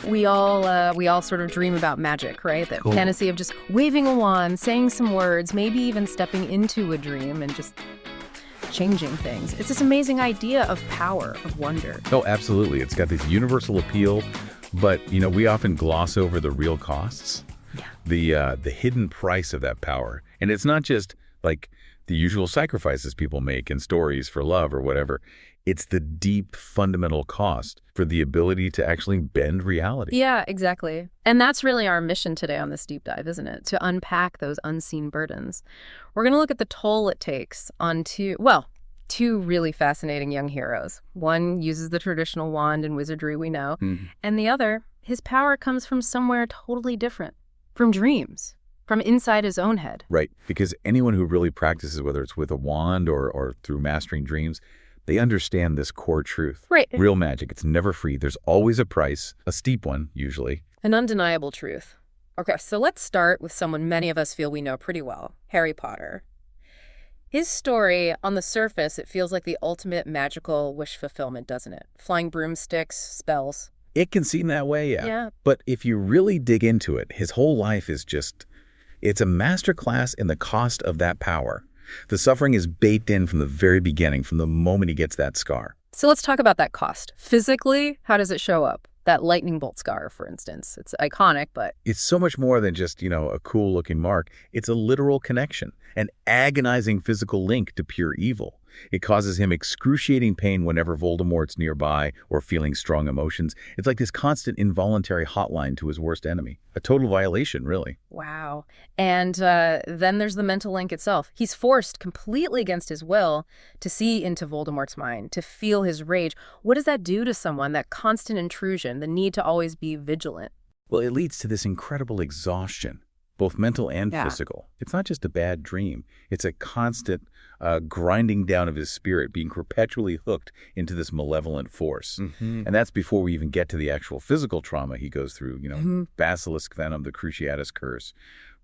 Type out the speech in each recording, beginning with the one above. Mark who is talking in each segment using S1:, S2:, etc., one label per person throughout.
S1: We all sort of dream about magic, right? That fantasy of just waving a wand, saying some words, maybe even stepping into a dream and just changing things. It's this amazing idea of power, of wonder.
S2: Oh, absolutely. It's got this universal appeal, but, we often gloss over the real costs.
S1: Yeah.
S2: The hidden price of that power. And it's not just like the usual sacrifices people make in stories for love or whatever. It's the deep fundamental cost for the ability to actually bend reality.
S1: Yeah, exactly. And that's really our mission today on this deep dive, isn't it? To unpack those unseen burdens. We're going to look at the toll it takes on two really fascinating young heroes. One uses the traditional wand and wizardry we know, and the other, his power comes from somewhere totally different, from dreams, from inside his own head.
S2: Right, because anyone who really practices, whether it's with a wand or through mastering dreams, they understand this core truth.
S1: Right.
S2: Real magic, it's never free. There's always a price, a steep one, usually.
S1: An undeniable truth. Okay, so let's start with someone many of us feel we know pretty well, Harry Potter. His story, on the surface, it feels like the ultimate magical wish fulfillment, doesn't it? Flying broomsticks, spells.
S2: It can seem that way,
S1: Yeah.
S2: But if you really dig into it, his whole life is it's a masterclass in the cost of that power. The suffering is baked in from the very beginning, from the moment he gets that scar.
S1: So let's talk about that cost. Physically, how does it show up? That lightning bolt scar, for instance. It's iconic, but...
S2: It's so much more than just, a cool-looking mark. It's a literal connection, an agonizing physical link to pure evil. It causes him excruciating pain whenever Voldemort's nearby or feeling strong emotions. It's like this constant involuntary hotline to his worst enemy. A total violation, really.
S1: Wow. And then there's the mental link itself. He's forced completely against his will to see into Voldemort's mind, to feel his rage. What does that do to someone, that constant intrusion, the need to always be vigilant?
S2: Well, it leads to this incredible exhaustion, both mental and physical. It's not just a bad dream. It's a constant grinding down of his spirit, being perpetually hooked into this malevolent force. And that's before we even get to the actual physical trauma he goes through, basilisk venom, the Cruciatus curse,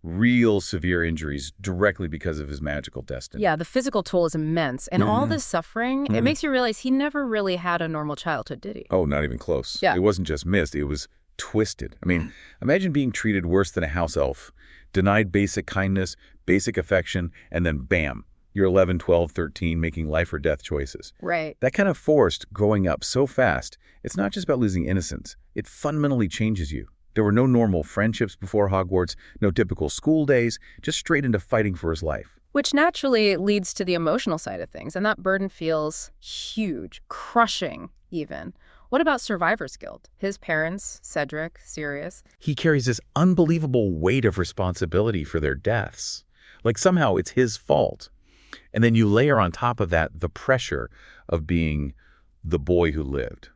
S2: real severe injuries directly because of his magical destiny.
S1: Yeah, the physical toll is immense. And all this suffering, it makes you realize he never really had a normal childhood, did he?
S2: Oh, not even close.
S1: Yeah.
S2: It wasn't just missed, it was twisted. I mean, imagine being treated worse than a house elf, denied basic kindness, basic affection, and then bam, you're 11, 12, 13, making life or death choices.
S1: Right.
S2: That kind of forced growing up so fast, it's not just about losing innocence. It fundamentally changes you. There were no normal friendships before Hogwarts, no typical school days, just straight into fighting for his life.
S1: Which naturally leads to the emotional side of things. And that burden feels huge, crushing even. What about survivor's guilt? His parents, Cedric, Sirius.
S2: He carries this unbelievable weight of responsibility for their deaths. Like somehow it's his fault. And then you layer on top of that the pressure of being the boy who lived.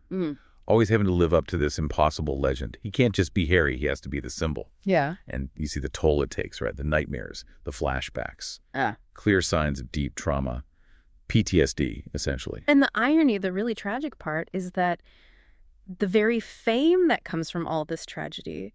S2: Always having to live up to this impossible legend. He can't just be Harry, he has to be the symbol.
S1: Yeah.
S2: And you see the toll it takes, right? The nightmares, the flashbacks.
S1: Ah.
S2: Clear signs of deep trauma. PTSD, essentially.
S1: And the irony, the really tragic part, is that the very fame that comes from all this tragedy,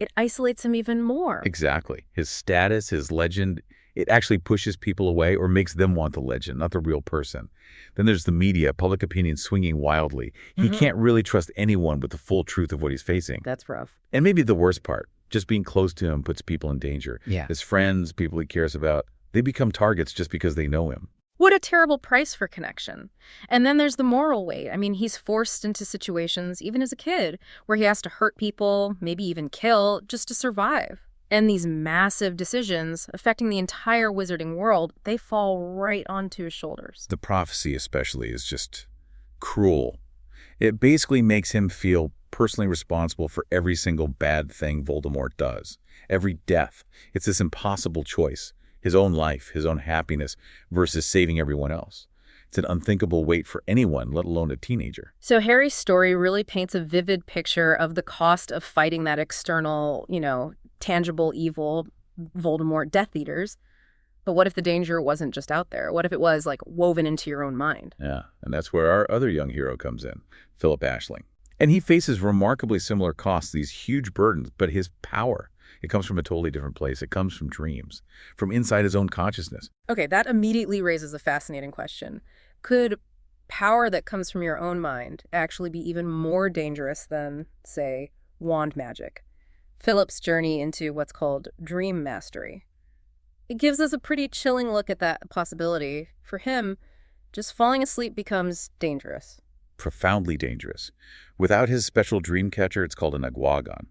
S1: it isolates him even more.
S2: Exactly. His status, his legend, it actually pushes people away or makes them want the legend, not the real person. Then there's the media, public opinion swinging wildly. He can't really trust anyone with the full truth of what he's facing.
S1: That's rough.
S2: And maybe the worst part, just being close to him puts people in danger.
S1: Yeah.
S2: His friends, people he cares about, they become targets just because they know him.
S1: What a terrible price for connection. And then there's the moral weight. I mean, he's forced into situations, even as a kid, where he has to hurt people, maybe even kill, just to survive. And these massive decisions affecting the entire wizarding world, they fall right onto his shoulders.
S2: The prophecy especially is just cruel. It basically makes him feel personally responsible for every single bad thing Voldemort does. Every death. It's this impossible choice. His own life, his own happiness, versus saving everyone else. It's an unthinkable weight for anyone, let alone a teenager.
S1: So Harry's story really paints a vivid picture of the cost of fighting that external, tangible evil, Voldemort, Death Eaters. But what if the danger wasn't just out there? What if it was, woven into your own mind?
S2: Yeah, and that's where our other young hero comes in, Phillip ASH-ling. And he faces remarkably similar costs, these huge burdens, but his power, it comes from a totally different place. It comes from dreams, from inside his own consciousness.
S1: Okay, that immediately raises a fascinating question. Could power that comes from your own mind actually be even more dangerous than, say, wand magic. Philip's journey into what's called dream mastery. It gives us a pretty chilling look at that possibility. For him, just falling asleep becomes dangerous.
S2: Profoundly dangerous. Without his special dream catcher, it's called an agwagan.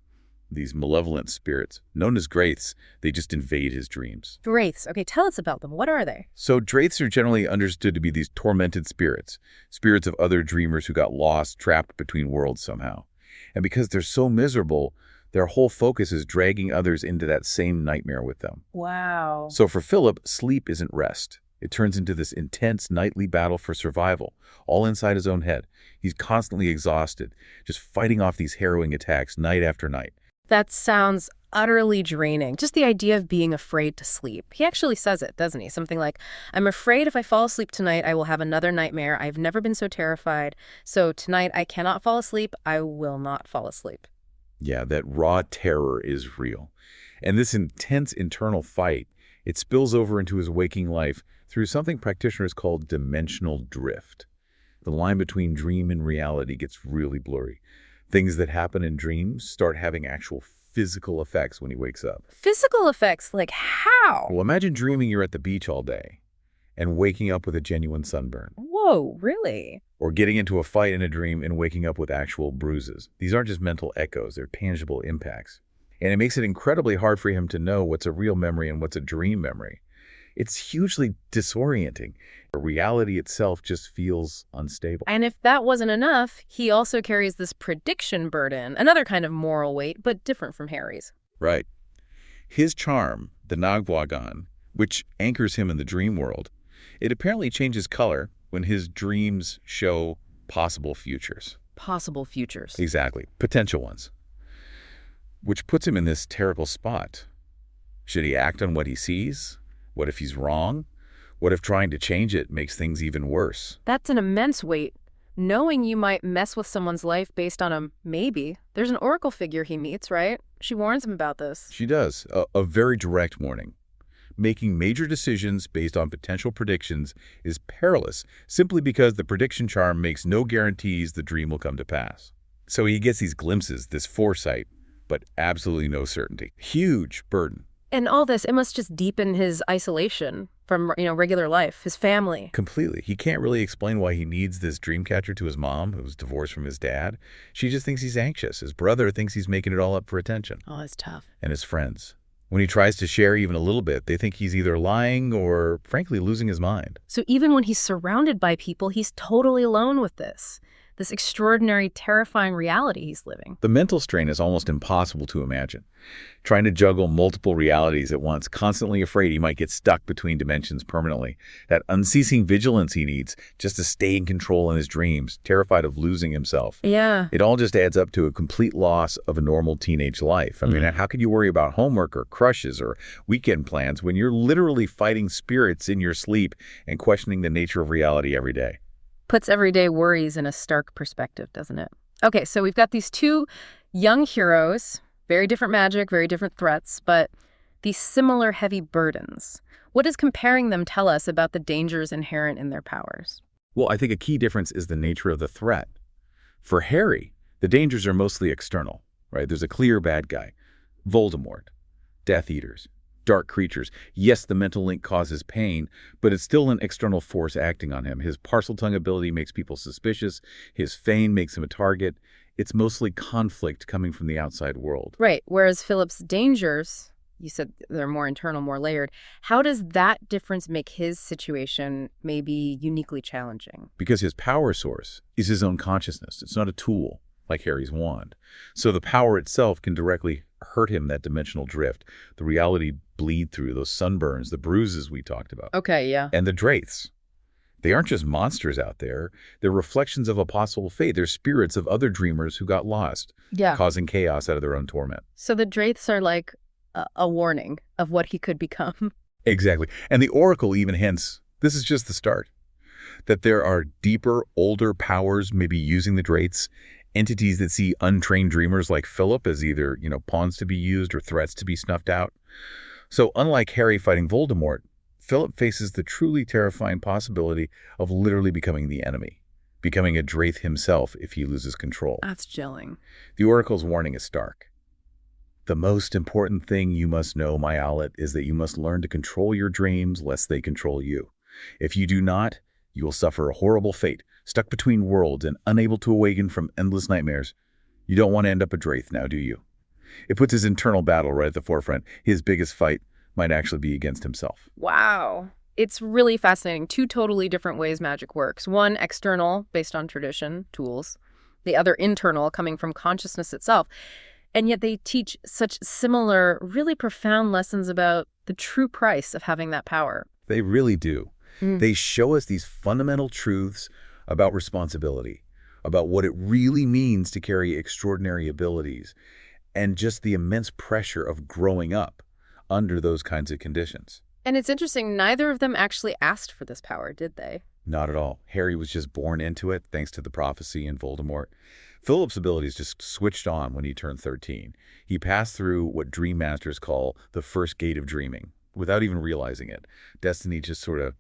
S2: These malevolent spirits, known as draiths, they just invade his dreams.
S1: Draiths. Okay, tell us about them. What are they?
S2: So draiths are generally understood to be these tormented spirits, spirits of other dreamers who got lost, trapped between worlds somehow. And because they're so miserable, their whole focus is dragging others into that same nightmare with them.
S1: Wow.
S2: So for Philip, sleep isn't rest. It turns into this intense nightly battle for survival, all inside his own head. He's constantly exhausted, just fighting off these harrowing attacks night after night.
S1: That sounds utterly draining. Just the idea of being afraid to sleep. He actually says it, doesn't he? Something like, I'm afraid if I fall asleep tonight, I will have another nightmare. I've never been so terrified. So tonight I cannot fall asleep. I will not fall asleep.
S2: Yeah, that raw terror is real. And this intense internal fight, it spills over into his waking life through something practitioners call dimensional drift. The line between dream and reality gets really blurry. Things that happen in dreams start having actual physical effects when he wakes up.
S1: Physical effects? Like how?
S2: Well, imagine dreaming you're at the beach all day and waking up with a genuine sunburn.
S1: Whoa, really?
S2: Or getting into a fight in a dream and waking up with actual bruises. These aren't just mental echoes, they're tangible impacts. And it makes it incredibly hard for him to know what's a real memory and what's a dream memory. It's hugely disorienting. Reality itself just feels unstable.
S1: And if that wasn't enough, he also carries this prediction burden, another kind of moral weight, but different from Harry's.
S2: Right. His charm, the Nagwagan, which anchors him in the dream world, it apparently changes color when his dreams show possible futures.
S1: Possible futures.
S2: Exactly. Potential ones. Which puts him in this terrible spot. Should he act on what he sees? What if he's wrong? What if trying to change it makes things even worse?
S1: That's an immense weight. Knowing you might mess with someone's life based on a maybe. There's an oracle figure he meets, right? She warns him about this.
S2: She does. A very direct warning. Making major decisions based on potential predictions is perilous simply because the prediction charm makes no guarantees the dream will come to pass. So he gets these glimpses, this foresight, but absolutely no certainty. Huge burden.
S1: And all this, it must just deepen his isolation from, regular life, his family.
S2: Completely. He can't really explain why he needs this dream catcher to his mom, who's divorced from his dad. She just thinks he's anxious. His brother thinks he's making it all up for attention.
S1: Oh, it's tough.
S2: And his friends. When he tries to share even a little bit, they think he's either lying or, frankly, losing his mind.
S1: So even when he's surrounded by people, he's totally alone with this extraordinary, terrifying reality he's living.
S2: The mental strain is almost impossible to imagine. Trying to juggle multiple realities at once, constantly afraid he might get stuck between dimensions permanently. That unceasing vigilance he needs just to stay in control in his dreams, terrified of losing himself.
S1: Yeah.
S2: It all just adds up to a complete loss of a normal teenage life. I mean, how can you worry about homework or crushes or weekend plans when you're literally fighting spirits in your sleep and questioning the nature of reality every day?
S1: Puts everyday worries in a stark perspective, doesn't it? Okay, so we've got these two young heroes, very different magic, very different threats, but these similar heavy burdens. What does comparing them tell us about the dangers inherent in their powers?
S2: Well, I think a key difference is the nature of the threat. For Harry, the dangers are mostly external, right? There's a clear bad guy, Voldemort, Death Eaters, dark creatures. Yes, the mental link causes pain, but it's still an external force acting on him. His Parseltongue ability makes people suspicious. His fame makes him a target. It's mostly conflict coming from the outside world.
S1: Right, whereas Philip's dangers, you said they're more internal, more layered. How does that difference make his situation maybe uniquely challenging?
S2: Because his power source is his own consciousness. It's not a tool like Harry's wand. So the power itself can directly hurt him, that dimensional drift, the reality bleed through, those sunburns, the bruises we talked about.
S1: Okay, yeah.
S2: And the draiths. They aren't just monsters out there. They're reflections of a possible fate. They're spirits of other dreamers who got lost, causing chaos out of their own torment.
S1: So the draiths are like a warning of what he could become.
S2: Exactly. And the Oracle even hints, this is just the start, that there are deeper, older powers maybe using the draiths, entities that see untrained dreamers like Philip as either, pawns to be used or threats to be snuffed out. So unlike Harry fighting Voldemort, Philip faces the truly terrifying possibility of literally becoming the enemy. becoming a draith himself if he loses control.
S1: That's chilling.
S2: The oracle's warning is stark. The most important thing you must know, my owlet, is that you must learn to control your dreams lest they control you. If you do not, you will suffer a horrible fate, stuck between worlds and unable to awaken from endless nightmares. You don't want to end up a draith now, do you? It puts his internal battle right at the forefront. His biggest fight might actually be against himself.
S1: Wow. It's really fascinating. Two totally different ways magic works. One external, based on tradition, tools. The other internal, coming from consciousness itself. And yet they teach such similar, really profound lessons about the true price of having that power.
S2: They really do. They show us these fundamental truths about responsibility, about what it really means to carry extraordinary abilities, and just the immense pressure of growing up under those kinds of conditions.
S1: And it's interesting, neither of them actually asked for this power, did they?
S2: Not at all. Harry was just born into it, thanks to the prophecy and Voldemort. Philip's abilities just switched on when he turned 13. He passed through what dream masters call the first gate of dreaming, without even realizing it. Destiny just sort of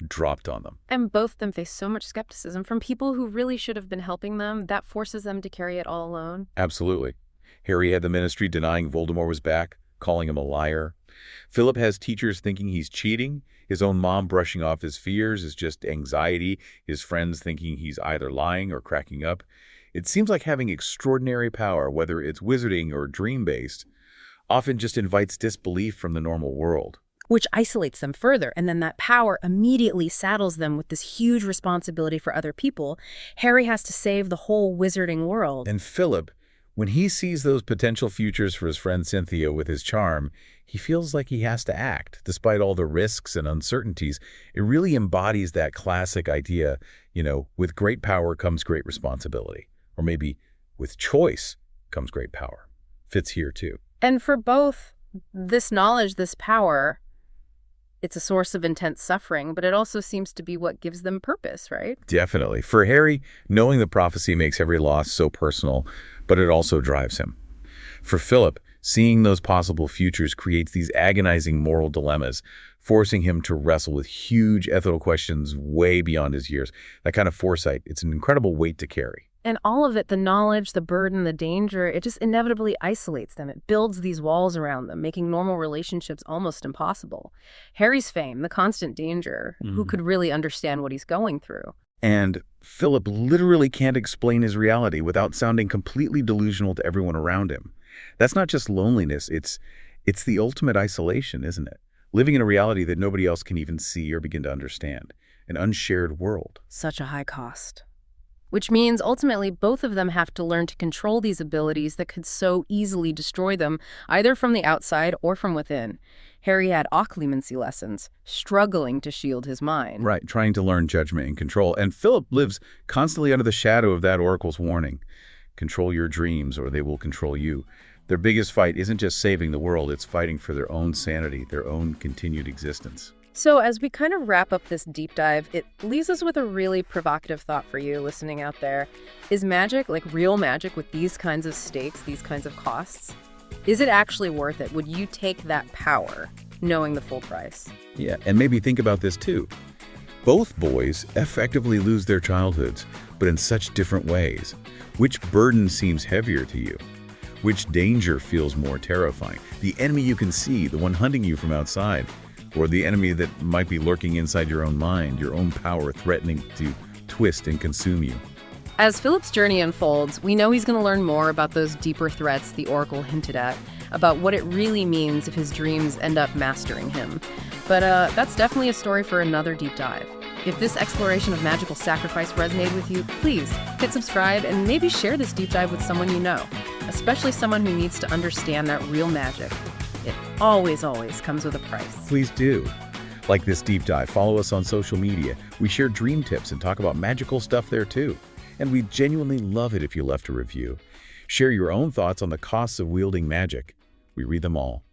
S2: dropped on them.
S1: And both of them face so much skepticism from people who really should have been helping them. That forces them to carry it all alone.
S2: Absolutely. Harry had the ministry denying Voldemort was back, calling him a liar. Philip has teachers thinking he's cheating. His own mom brushing off his fears is just anxiety. His friends thinking he's either lying or cracking up. It seems like having extraordinary power, whether it's wizarding or dream-based, often just invites disbelief from the normal world.
S1: Which isolates them further, and then that power immediately saddles them with this huge responsibility for other people. Harry has to save the whole wizarding world.
S2: And Philip, when he sees those potential futures for his friend Cynthia with his charm, he feels like he has to act, despite all the risks and uncertainties. It really embodies that classic idea, with great power comes great responsibility. Or maybe with choice comes great power. Fits here too.
S1: And for both, this knowledge, this power, it's a source of intense suffering, but it also seems to be what gives them purpose, right?
S2: Definitely. For Harry, knowing the prophecy makes every loss so personal, but it also drives him. For Philip, seeing those possible futures creates these agonizing moral dilemmas, forcing him to wrestle with huge ethical questions way beyond his years. That kind of foresight, it's an incredible weight to carry.
S1: And all of it, the knowledge, the burden, the danger, it just inevitably isolates them. It builds these walls around them, making normal relationships almost impossible. Harry's fame, the constant danger, who could really understand what he's going through?
S2: And Philip literally can't explain his reality without sounding completely delusional to everyone around him. That's not just loneliness, it's the ultimate isolation, isn't it? Living in a reality that nobody else can even see or begin to understand. An unshared world.
S1: Such a high cost. Which means ultimately both of them have to learn to control these abilities that could so easily destroy them, either from the outside or from within. Harry had occlumency lessons, struggling to shield his mind.
S2: Right, trying to learn judgment and control. And Philip lives constantly under the shadow of that oracle's warning. Control your dreams or they will control you. Their biggest fight isn't just saving the world, it's fighting for their own sanity, their own continued existence.
S1: So as we kind of wrap up this deep dive, it leaves us with a really provocative thought for you listening out there. Is magic, like real magic with these kinds of stakes, these kinds of costs, is it actually worth it? Would you take that power, knowing the full price?
S2: Yeah, and maybe think about this too. Both boys effectively lose their childhoods, but in such different ways. Which burden seems heavier to you? Which danger feels more terrifying? The enemy you can see, the one hunting you from outside, or the enemy that might be lurking inside your own mind, your own power threatening to twist and consume you.
S1: As Philip's journey unfolds, we know he's going to learn more about those deeper threats the Oracle hinted at, about what it really means if his dreams end up mastering him. But that's definitely a story for another deep dive. If this exploration of magical sacrifice resonated with you, please hit subscribe and maybe share this deep dive with someone you know, especially someone who needs to understand that real magic. It always comes with a price.
S2: Please do. Like this deep dive, follow us on social media. We share dream tips and talk about magical stuff there too. And we genuinely love it if you left a review. Share your own thoughts on the costs of wielding magic. We read them all.